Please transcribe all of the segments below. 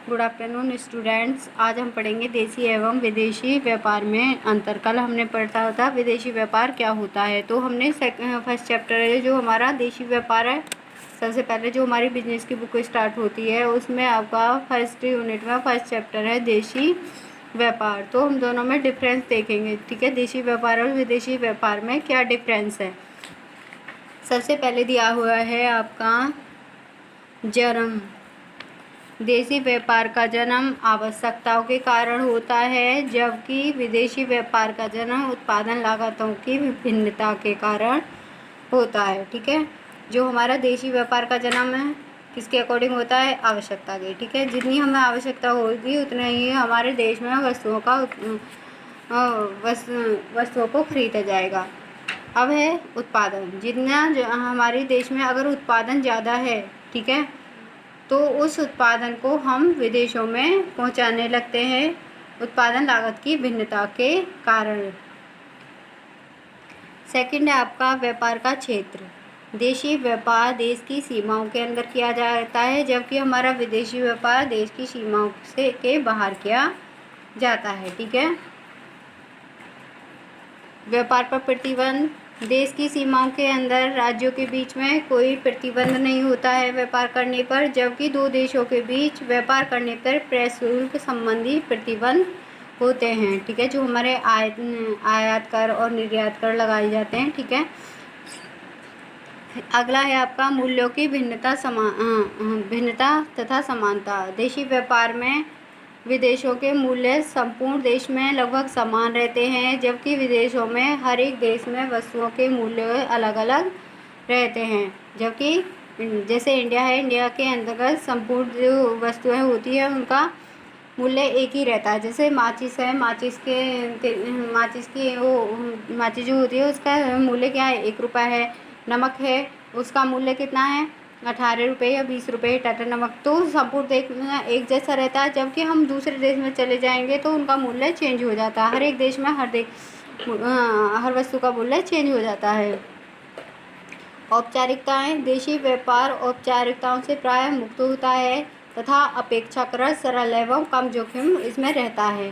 Good afternoon students. आज हम पढ़ेंगे देशी एवं विदेशी व्यापार में अंतर। कल हमने पढ़ा था विदेशी व्यापार क्या होता है। तो हमने फर्स्ट चैप्टर है जो हमारा देशी व्यापार है। सबसे पहले जो हमारी बिजनेस की बुक स्टार्ट होती है उसमें आपका फर्स्ट यूनिट में फर्स्ट चैप्टर है देशी व्यापार। तो हम दोनों में डिफरेंस देखेंगे, ठीक है। देशी व्यापार और विदेशी व्यापार में क्या डिफरेंस है। सबसे पहले दिया हुआ है आपका जन्म। देशी व्यापार का जन्म आवश्यकताओं के कारण होता है, जबकि विदेशी व्यापार का जन्म उत्पादन लागतों की विभिन्नता के कारण होता है, ठीक है। जो हमारा देशी व्यापार का जन्म है किसके अकॉर्डिंग होता है, आवश्यकता के, ठीक है। जितनी हमें आवश्यकता होगी उतना ही हमारे देश में वस्तुओं को खरीदा जाएगा। अब है उत्पादन। जितना हमारे देश में अगर उत्पादन ज़्यादा है, ठीक है, तो उस उत्पादन को हम विदेशों में पहुंचाने लगते हैं उत्पादन लागत की भिन्नता के कारण। सेकंड है आपका व्यापार का क्षेत्र। देशी व्यापार देश की सीमाओं के अंदर किया जाता है, जबकि हमारा विदेशी व्यापार देश की सीमाओं से के बाहर किया जाता है, ठीक है। व्यापार पर प्रतिबंध। देश की सीमाओं के अंदर राज्यों के बीच में कोई प्रतिबंध नहीं होता है व्यापार करने पर, जबकि दो देशों के बीच व्यापार करने पर प्रशुल्क संबंधी प्रतिबंध होते हैं, ठीक है। जो हमारे आयात कर और निर्यात कर लगाए जाते हैं, ठीक है। अगला है आपका मूल्यों की भिन्नता तथा समानता। देशी व्यापार में विदेशों के मूल्य संपूर्ण देश में लगभग समान रहते हैं, जबकि विदेशों में हर एक देश में वस्तुओं के मूल्य अलग अलग रहते हैं। जबकि जैसे इंडिया है, इंडिया के अंतर्गत संपूर्ण जो वस्तुएं होती है उनका मूल्य एक ही रहता है। जैसे माचिस है, माचिस जो होती है उसका मूल्य क्या है, 1 रुपये है। नमक है, उसका मूल्य कितना है, 18 रुपये या 20 रुपये टाटा नमक। तो संपूर्ण देश में एक जैसा रहता है, जबकि हम दूसरे देश में चले जाएंगे तो उनका मूल्य चेंज हो जाता है। हर एक देश में हर वस्तु का मूल्य चेंज हो जाता है। औपचारिकताएं। देशी व्यापार औपचारिकताओं से प्रायः मुक्त होता है तथा अपेक्षाकृत सरल एवं कम जोखिम इसमें रहता है।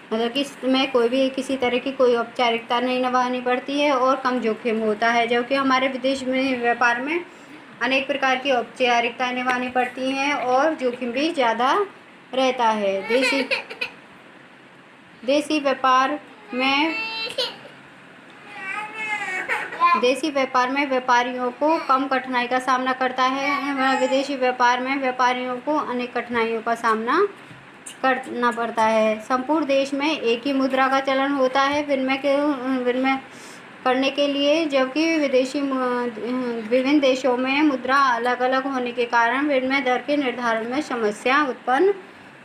मतलब कि इसमें कोई भी किसी तरह की कोई औपचारिकता नहीं निभानी पड़ती है और कम जोखिम होता है, जबकि हमारे विदेश में व्यापार में अनेक प्रकार की औपचारिकताएं निभानी पड़ती हैं और जोखिम भी ज़्यादा रहता है। देशी व्यापार में व्यापारियों को कम कठिनाई का सामना करता है। विदेशी व्यापार में व्यापारियों को अनेक कठिनाइयों का सामना करना पड़ता है। संपूर्ण देश में एक ही मुद्रा का चलन होता है विनिमय करने के लिए, जबकि विभिन्न देशों में मुद्रा अलग अलग होने के कारण विनिमय दर के निर्धारण में समस्या उत्पन्न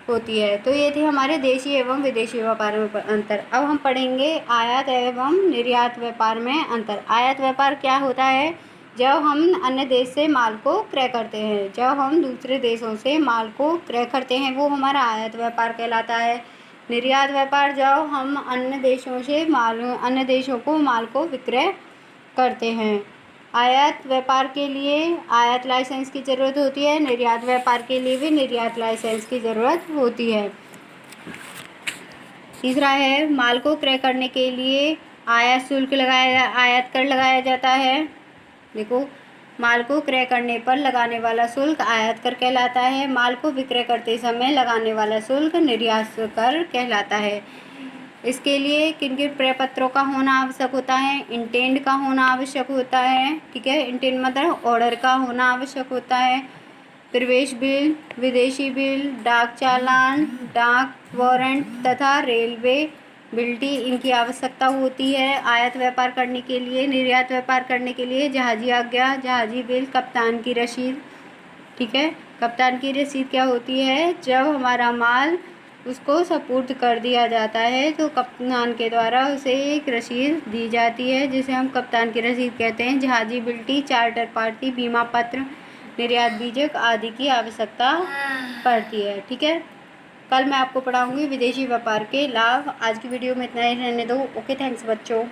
होती है। तो ये थी हमारे देशी एवं विदेशी व्यापार में अंतर। अब हम पढ़ेंगे आयात एवं निर्यात व्यापार में अंतर। आयात व्यापार क्या होता है, जब हम अन्य देश से माल को क्रय करते हैं। जब हम दूसरे देशों से माल को क्रय करते हैं वो हमारा आयात व्यापार कहलाता है। निर्यात व्यापार जब हम अन्य देशों को माल को विक्रय करते हैं। आयात व्यापार के लिए आयात लाइसेंस की ज़रूरत होती है, निर्यात व्यापार के लिए भी निर्यात लाइसेंस की ज़रूरत होती है। तीसरा है माल को क्रय करने के लिए आयात कर लगाया जाता है। देखो, माल को क्रय करने पर लगाने वाला शुल्क आयात कर कहलाता है। माल को विक्रय करते समय लगाने वाला शुल्क निर्यात कर कहलाता है। इसके लिए किन किन प्रपत्रों का होना आवश्यक होता है, इंटेंड का होना आवश्यक होता है, ठीक है। इंटेंड मतलब ऑर्डर का होना आवश्यक होता है। प्रवेश बिल, विदेशी बिल, डाक चालान, डाक वारंट तथा रेलवे बिल्टी इनकी आवश्यकता होती है आयात व्यापार करने के लिए। निर्यात व्यापार करने के लिए जहाजी आज्ञा, जहाजी बिल, कप्तान की रसीद, ठीक है। कप्तान की रसीद क्या होती है, जब हमारा माल उसको सपुर्द कर दिया जाता है तो कप्तान के द्वारा उसे एक रसीद दी जाती है जिसे हम कप्तान की रसीद कहते हैं। जहाजी बिल्टी, चार्टर पार्टी, बीमा पत्र, निर्यात बीजक आदि की आवश्यकता पड़ती है, ठीक है। कल मैं आपको पढ़ाऊंगी विदेशी व्यापार के लाभ। आज की वीडियो में इतना ही रहने दो। ओके, थैंक्स बच्चों।